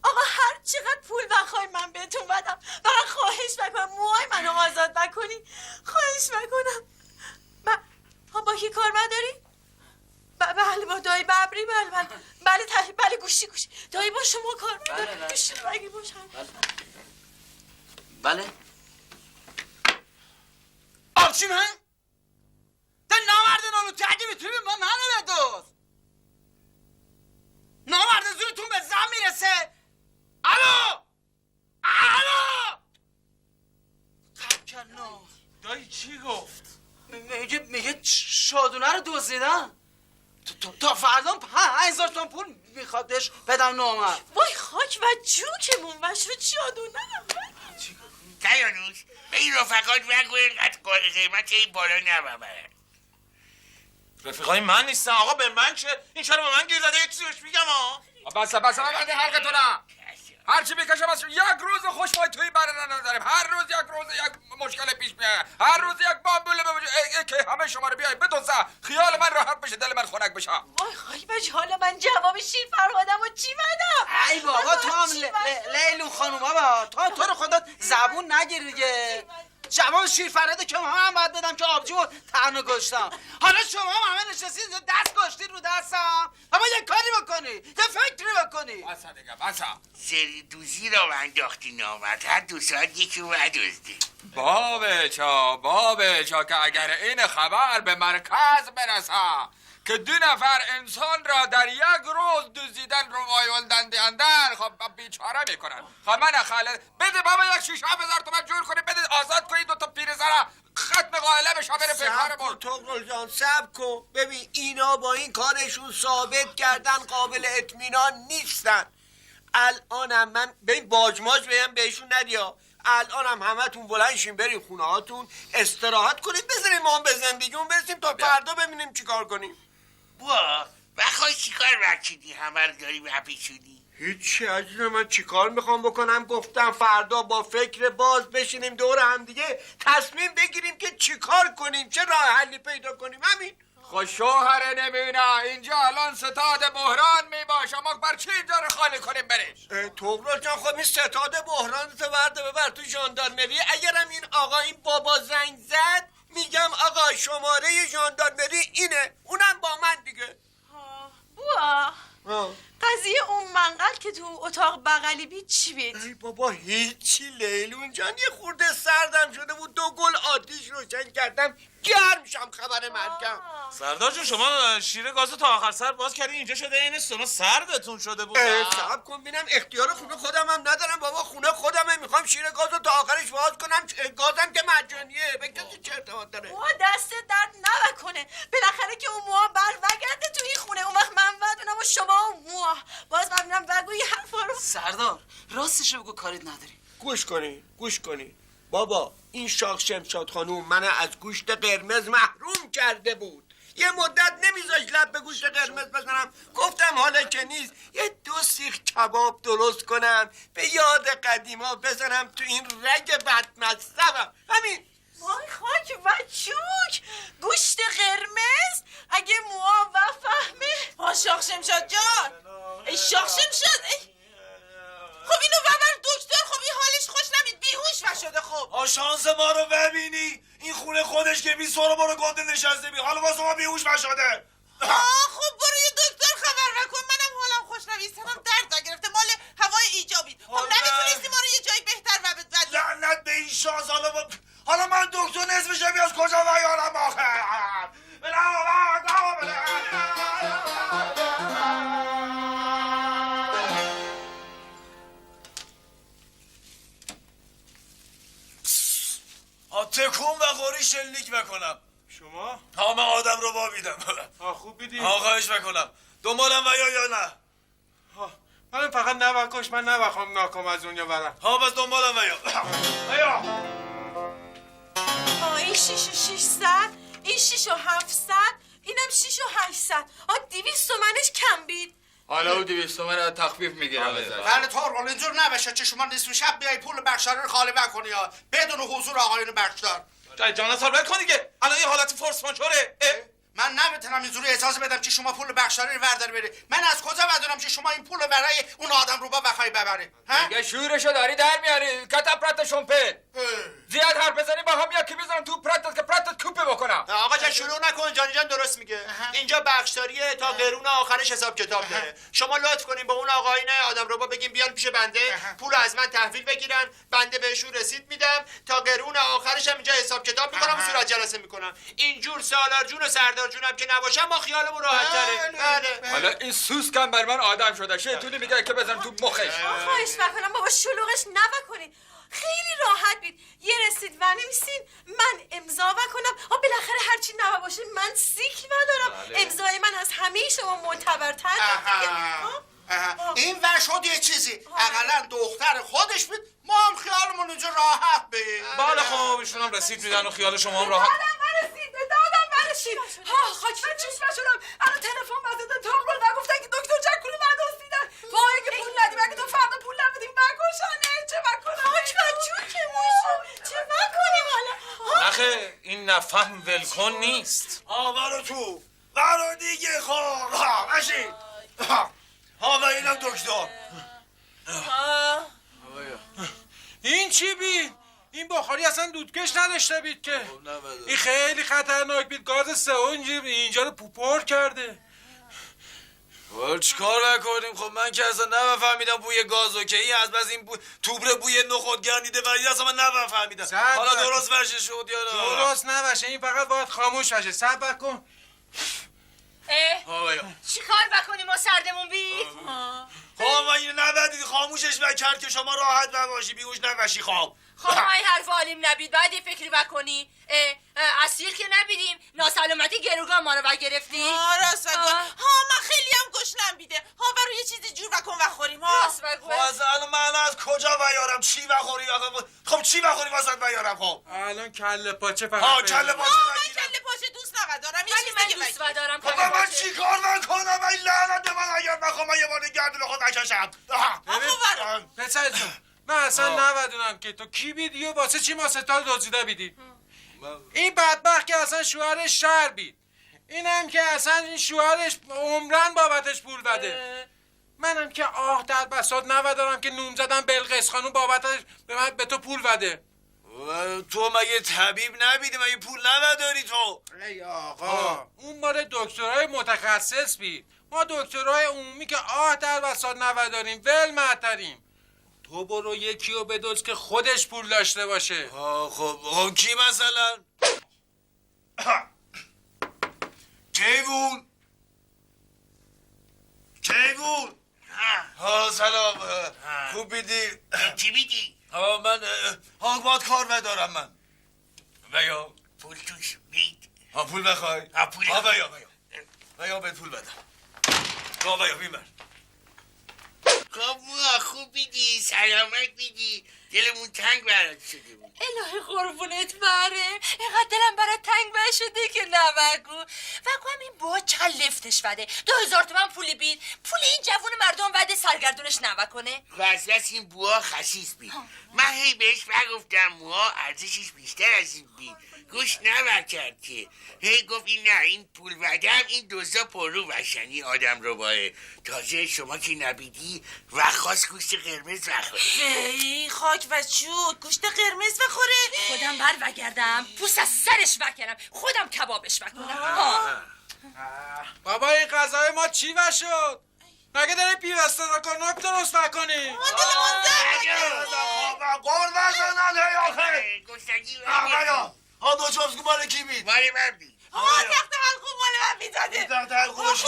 آقا هر چقدر پول بخوای من بهتون بدم فقط خواهش بکنم موهای منو آزاد بکنی خواهش بکنم با کی کار داری؟ بله با دایی ببری بله گوشی دایی با شما کار داری گوشی بگی باش بله چی من؟ تا نامردن اونو تگه میتونی به من بدوز نامردن زورتون به زن میرسه الو کنو دایی چی گفت؟ میگه شادونه رو دزدیدن تا فردا 5000 تومن پول میخواد بهش بدم نامرد وای خاک و جوکمون وش رو شادونه دیانوش به این رفقات بگو اینقدر قیمت این بالا نبرن رفیقای من نیستن آقا به من چه؟ این چرا به من گیر زده یک چیزی بهش میگم بس من بعد حلقتونم هرچی بکشم از یک روز خوشبای توی برنه نداریم هر روز یک مشکل پیش میاد هر روز یک بامبوله که همه شما رو بیای بدوزه خیال من راحت بشه دل من خنک بشه وای خواهی بج حالا من جواب شیر فرهادم و چی بدم ای بابا تو هم لیلو خانوم بابا تو رو خدا زبون نگیر دیگه جواب شیر فرهاده که من باید بدم که آبجو و تنها گشتم حالا شما همه نشستید اینجا دست گشتید رو دستم اما یه کاری بکنی یه فکری بکنی بسا دیگه بسا سری دوزی رو انداختی نامد هر 2 ساعت یکی رو بدوزده بابچا که اگر این خبر به مرکز برسه که 2 نفر انسان را در یک روز دزدیدن رو وایولدن دیندن خب بیچاره میکنن خب من خالد بده بابا 6,000 تومن جور کنی بده آزاد کنی 2 تا پیرزن ختم قائله بشه بره پیکار بود تقرل جان سب کن ببین اینا با این کارشون ثابت کردن قابل اطمینان نیستن الانم من ببین باجماج بهم بهشون ندیا الانم همتون بلند شین بریم خونه هاتون استراحت کنید بذاریم ما به زندگیمون برسیم تا فردا ببینیم چیکار کنیم بخوای چیکار بکیدی همه رو داری بپیچونی هیچی عزیز من چیکار میخوام بکنم گفتم فردا با فکر باز بشینیم دور هم دیگه تصمیم بگیریم که چیکار کنیم چه راه حلی پیدا کنیم همین خب شوهر نمینه اینجا الان ستاد بحران میباشه ما بر چی اینجا رو خالی کنیم برش تقرل جان خب این ستاد بحران ببر تو ژاندارمری اگرم این آقا این بابا زنگ زد میگم آقا شماره ژاندارمری اینه اونم با من دیگه بوا قضیه اون منقل که تو اتاق بغلی بید چی بید؟ ای بابا هیچی لیلون جان یه خورده سردم شده بود 2 گل آتیش روشن کردم گرم شم خبر مرگم سردار جون شما شیر گازو تا آخر سر باز کردین اینجا شده این سونا سردتون شده بود صبر کن ببینم اختیار خونه خودم هم ندارم بابا خونه خودمه میخوام شیر گازو تا آخرش باز کنم گازم که مجانیه به کسی چه ارتباط داره دست درد نکنه بالاخره که اون موها برگرده تو این خونه اون وقت من بدونم و شما اون موها باز ببینم بگو یه حرفا رو سردار راستشو بگو کاریت نداریم. گوش کنی بابا، این شاخ شمشاد خانوم من از گوشت قرمز محروم کرده بود. یه مدت نمیذاش لب به گوشت قرمز بزنم. گفتم حالا که نیست یه 2 سیخ کباب درست کنم به یاد قدیما بزنم تو این رگ بدمستم. همین. وای خاک و چوک، گوشت قرمز اگه موها و فهمه. شاخ شمشاد جان، ای شاخ شمشاد، خب اینو ببر دکتر. خب این حالش خوش نمید، بیهوش و شده. خب شانس ما رو ببینی، این خونه خودش که 20 سال برو گنده نشسته بی، حالا واسه ما بیهوش و شده. خب برو یه دکتر خبر وکن. منم حالم خوش نمید، سرم درد نگرفته، مال هوای ایجابی. خب نمیتونستی ما رو یه جای بهتر و بدی؟ لعنت به این شانس. حالا من دکتر نصف شبی از کجا بیارم آخه؟ تکون و خوری شلیک بکنم. شما؟ من آدم رو میدم. خوب بیدی؟ خواهش بکنم دنبالم یا نه؟ من فقط نوکش، من نوخم ناکم از اونجا برم. بس دنبالم ویا. این 6 و 600، این 6 و 700، اینم 6 و 800. 200 تومنش کم بید. حالا او 200 تومن تخفیف میگیرم ازت. بله طور اینجور نبشه که شما نصف شب بیای پول بخشدار رو خالی بکنی یا بدون حضور آقایون بخشدار. جان سال کن دیگه، الان یه حالت فورس ماژوره. من نمیتونم اینجوری اجازه بدم که شما پول بخشداری رو وردار بری. من از کجا بدونم که شما این پول رو برای اون آدم رو بخوای ببری؟ دیگه شورشو داری در میاری. کتا پرت شمپه زیاد حرف بزنی با هم یکی بزنم تو پرتت که پرتت کوپه بکنم. آقا جان شروع نکن، جان درست میگه. اینجا بخشداریه تا قرون آخرش حساب کتاب داره. شما لطف کنین به اون آقایون آدم رو بگین بیان پیش بنده، پول از من تحویل بگیرن، بنده بهشون رسید میدم، تا قرون آخرش هم اینجا حساب کتاب میکنم و صورت جلسه میکنم. اینجور سالار جون و سردار جونم که نباشم ما خیالمون راحت تره. بله. حالا این سوس کم بر من آدم شده. شیطونی میگه که بزن تو مخش. خواهش میکنم بابا شلوغش نکنین. خیلی راحت بید. یه رسید و نمیسین من امضا کنم. بالاخره هرچی نوا باشه من سیک ندارم. امضای من از همه شما معتبرتر. این ور شد یه چیزی. اقلا دختر خودش بود، ما هم خیالمون اینجا راحت بید. بله خب ایشون هم رسید میدن و خیال شما هم راحت. دادم برسید. خاک من چشم شدم. الان تلفن بزدن تاقلون و گفتن که دکتر جکونو بعد دیدن. وای که پول ندیم، اگه تو فردا پول نمیدیم بکشانه. چه بکنم؟ خاک بچون که موشم. چه بکنیم حالا؟ نخه این نفهم ولکن نیست. برو تو برو دیگه. خب ماشین. و اینم دکتر. این چی بید؟ این بخاری اصلا دودکش نداشته بید که. این خیلی خطرناک بید. گاز سئون اینجا رو پوپور کرده. چیکار نکنیم؟ خب من که اصلا نفهمیدم بوی گازو که این از بس این توبره بوی نخود گندیده و اصلا من نفهمیدم. حالا درست ورشه شد یا نه؟ درست نوشه، این فقط باید خاموش بشه. صبر کن. چی کار بکنیم ما سردمون بید؟ خب من اینو نبدید خاموشش کرد که شما راحت باشی بیهوش نشی. خب ما این حرف عالیم نبید، باید یه فکری بکنی. اسیر که نبیدیم، ناسلامتی گروگان ما رو برگرفتی. راست بگو. من خیلی هم گشنم بیده. برو یه چیزی جور بکن و خوریم. راست بگو. الان من از کجا بیارم؟ چی بخوری؟ خب چی بخوری واسط بیارم؟ خب الان کله پاچه فقط. کله پاچه من کله پاچه دوست ندارم. یه چیز دیگه دوست ندارم. خب من چی کار نکنم؟ این لعنت به من اگر بخوام من یه بار گردون خود نکشم. پسر جون من اصلا نبدونم که تو کی بیدی و واسه چی ما ستا رو دزدیده بیدی. این بدبخت که اصلا شوهرش شهر بید، اینم که اصلا این شوهرش عمرن بابتش پول بده. منم که در بساط نودارم که نوم زدم بلقیس خانوم بابتش به تو پول بده. تو مگه طبیب نبیدی؟ مگه پول نداری تو؟ ای آقا اون مال دکترای متخصص بید. ما دکترای عمومی که در بساط نوداریم ول معطریم. تو برو یکی رو بدوز که خودش پول داشته باشه. خب کی مثلا؟ کیوون سلام. خوب بیدی؟ چی بیدی؟ من باید کار ندارم من. ویا پول توش بید. پول بخوای؟ پول ویا بهت پول بدم. ویا بیمر خب ما خوب بیدی سلامت بیدی دلمون تنگ برات شده بود. الهی قربونت بره، اینقدر دلم برات تنگ شده که نبگو. وگو هم این با چند لفتش وده 2000 تومن پولی بید، پول این جوون مردم وده سرگردونش نوکنه. خواست این بوها خسیس بید. من هی بهش بگفتم موها ارزشش بیشتر از این بید، گوش نبر کرد که هی گفت این نه این پول ودم این دوزا پرو بشنی آدم رو باه. تازه شما که نبیدی و خواست گوشت قرمز بخوره. ای خاک و چوب گوشت قرمز بخوره. خودم بر وگردم پوست از سرش وکنم، خودم کبابش وکنم. بابا این غذای ما چی شد؟ مگه داری پیوسته نکن درست نکنی؟ گل بزنن هی آخر گوشتگی آقایا ها دو چوبسکو مال کی بید؟ مال من بید. تخت حلقوم مال من میداده. تخت حلقومش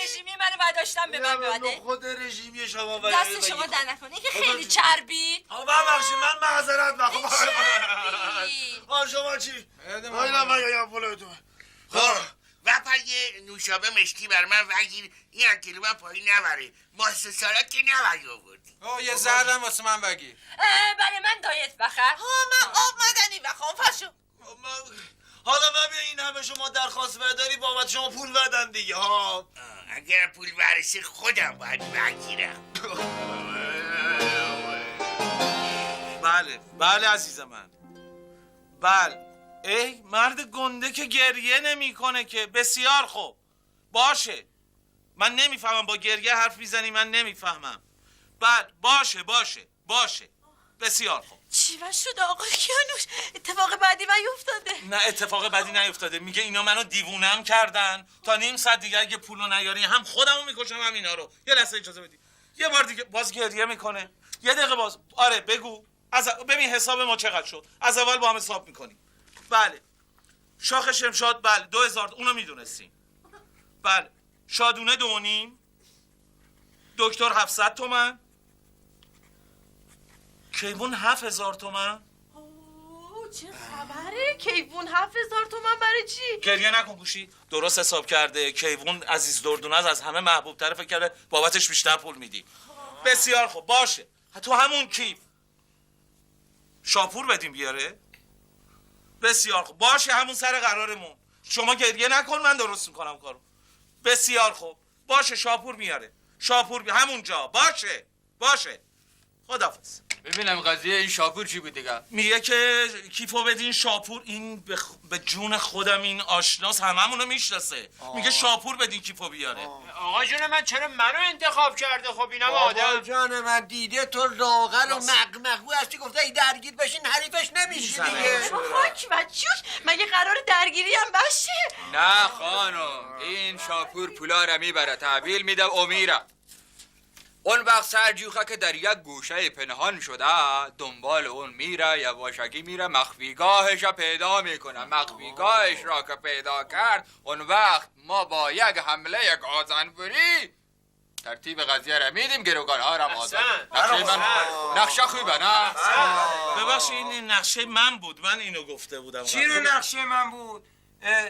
رژیمی منو برداشتم به من بده. خود رژیمی شما دست شما در نکنه که خیلی چربی. ببخشید من معذرت میخوام. چربی شما چی؟ اینا من یا پولتون. و یه نوشابه مشکی بر من وگیر این اکیلو من پایین نبره. ماسه سالت که نبری آوردی. یه زردم واسه من بگیر. برای من دایت بخر. من آب مدنی بخوام پاشو. حالا ببین این همه شما درخواست بداری بابت شما پول بدن دیگه ها. اگر پول برسه خودم باید بگیرم. بله عزیز من. بله ای مرد گنده که گریه نمیکنه که بسیار خوب باشه. من نمیفهمم با گریه حرف میزنی من نمیفهمم. بله باشه بسیار خوب. چی شد آقا کیانوش؟ اتفاق بعدی افتاده؟ نه اتفاق بدی نیفتاده. میگه اینا منو دیوونم کردن تا نیم ساعت دیگه اگه پولو نیاری هم خودمو میکشم هم اینا رو. یه لحظه اجازه بدی. یه بار دیگه باز گریه میکنه. یه دقیقه باز. آره بگو ببین حساب ما چقدر شد. از اول با هم حساب میکنیم. بله شاخ شمشاد بله 2000 اونو میدونستیم. بله شادونه 2.5 دکتر 700 تومن کیوون 7000 تومن. چه خبره؟ کیوون 7000 تومن برای چی؟ گریه نکن گوشی درست حساب کرده. کیوون عزیز دردونه از همه محبوب تره فکر کرده بابتش بیشتر پول میدی. بسیار خوب باشه تو همون کیف شاپور بدیم بیاره. بسیار خوب باشه همون سر قرارمون. شما گریه نکن من درست میکنم کارو. بسیار خوب باشه شاپور میاره. همونجا باشه خداحافظ. ببینم قضیه این شاپور چی بود دیگه؟ میگه که کیفو بدین شاپور. این به جون خودم این آشناس هممونو میشناسه. میگه شاپور بدین کیفو بیاره. آقا جون من چرا منو انتخاب کرده؟ خب اینم آدم. آقا جان من دیده تو لاغر و مقمقو هستی گفته ای درگیر بشین حریفش نمیشی دیگه. خاک و چوش مگه قرار درگیری هم بشه؟ نه خانم این شاپور پولا را میبره تحویل میده و میره. اون وقت سرجوخه که در یک گوشه پنهان شده دنبال اون میره یواشکی میره مخفیگاهش را پیدا میکنه. مخفیگاهش را که پیدا کرد اون وقت ما با یک حمله گازنبوری ترتیب قضیه را میدیم گروگان ها را آزاد. نقشه خوبه نه؟ ببخشید این نقشه من بود. من اینو گفته بودم. چی رو نقشه من بود؟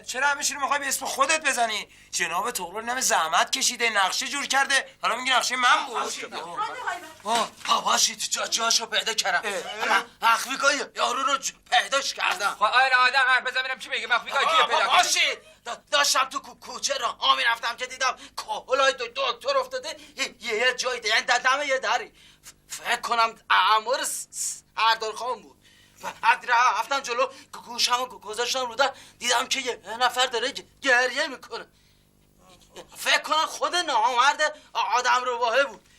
چرا همیشه رو میخوای به اسم خودت بزنی؟ جناب تغرل نم زحمت کشیده نقشه جور کرده حالا میگی نقشه من بود. باباشید جاشو پیدا کردم. مخفیگاه یارو رو پیداش کردم. آره آدم حرف بزنم چی میگه مخفیگاه کیه پیدا کردی؟ باشید داشتم تو کوچه را میرفتم که دیدم کالای دکتر افتاده یه جایی یعنی دم یه دری فکر کنم امور سردار خان بود. بعد رفتم جلو گوشمو گذاشتم رو در دیدم که یه نفر داره گریه میکنه. فکر کنم خود نامرد آدم رو واهه بود.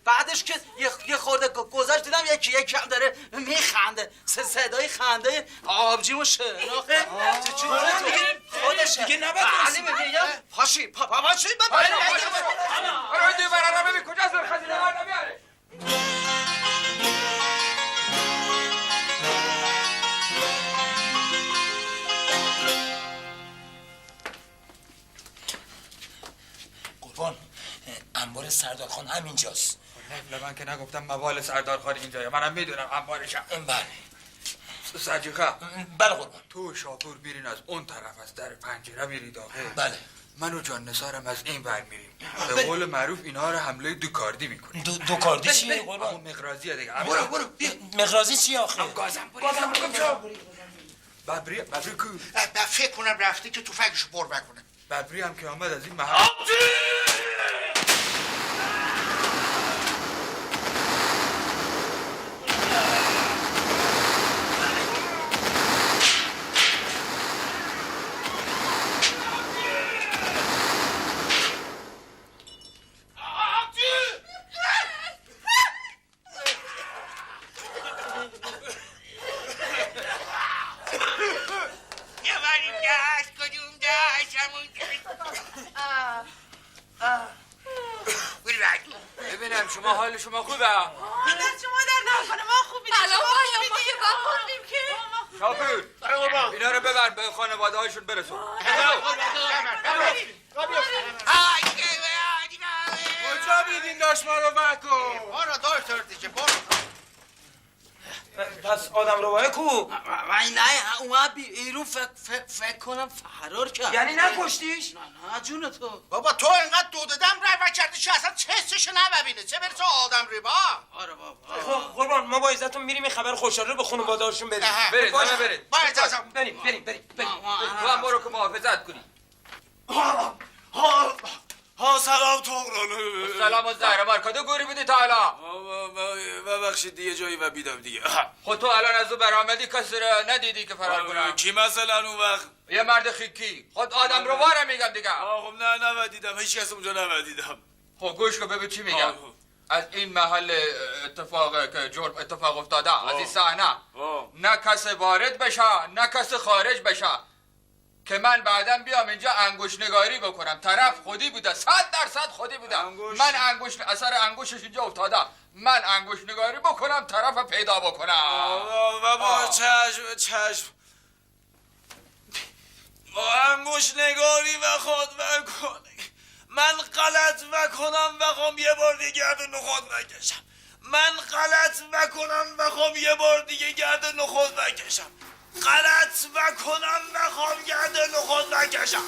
بعدش که یه خورده گذاشت دیدم یکی هم داره میخنده. صدای خنده آبجیمو شناخته خودشه دیگه نباید پاشی پاشی آره دیو برای ببین کجاست خزینه ها نمیاره. قربان انبار سردارخان همینجاست. من که نگفتم موال سردارخان اینجاست. منم میدونم انبارشم. بله سرجیخه بله قربان تو شاپور بیرین از اون طرف از در پنجره میری داخل. بله من و جان نثارم از این ور میریم به قول معروف اینا رو حمله دوکاردی میکنیم. دوکاردی چیه قربان؟ همون مقرازیه دیگه. برو مقرازی چیه آخه؟ گازم ببری کو؟ فکر کنم رفته که تفنگشو پر بکنه. ببری هم که آمد از این محل. ببینم شما حال شما خوبه؟ پدر شما در نکنه ما خوبیم. الان ما که بخوردیم که شاپور اینا رو ببر به خانواده هاشون برسون. کجا بیدین داشت ما رو بکن؟ برو دکتر دیگه برو. پس آدم روباه کو؟ وای نه اومد بیرون فکر کنم فرار کرد. یعنی نکشتیش؟ نه جون تو. بابا تو اینقدر دوددم رای کردی که اصلا چشش نبینه چه برسه آدم ریبا. آره بابا. خب قربان ما با عزتون میریم این خبر خوشحالی رو به خانواده هاشون بریم. برید همه برید. با اجازه. بریم. تو هم برو که محافظت کنی. ها سلام تقرانه. سلام و زهره کدو گوری بودی تا حالا؟ ببخشید دیگه جایی و بیدم دیگه. خود تو الان از او برآمدی کسی را ندیدی که فرار کنم؟ کی مثلا اون وقت؟ یه مرد خیکی. خود آدم رو واره میگم دیگه. خب نه نودیدم هیچ کس اونجا نودیدم. خب گوش کن ببین چی میگم. از این محل اتفاق که جرم اتفاق افتاده از این صحنه نه کس وارد بشه نه کس خارج بشه که من بعدم بیام اینجا انگوش نگاری بکنم. طرف خودی بوده 100% خودی بوده. من اثر انگوشش اینجا افتاده. من انگوش نگاری بکنم طرف پیدا بکنم. بابا چشم انگوش نگاری و خود بکنه. من غلط بکنم و خواهم یه بار دیگه گرد نخود بکشم. من غلط بکنم و خواهم یه بار دیگه گرد نخود بکشم. غلط بکنم و خواهم گرد نخود بکشم.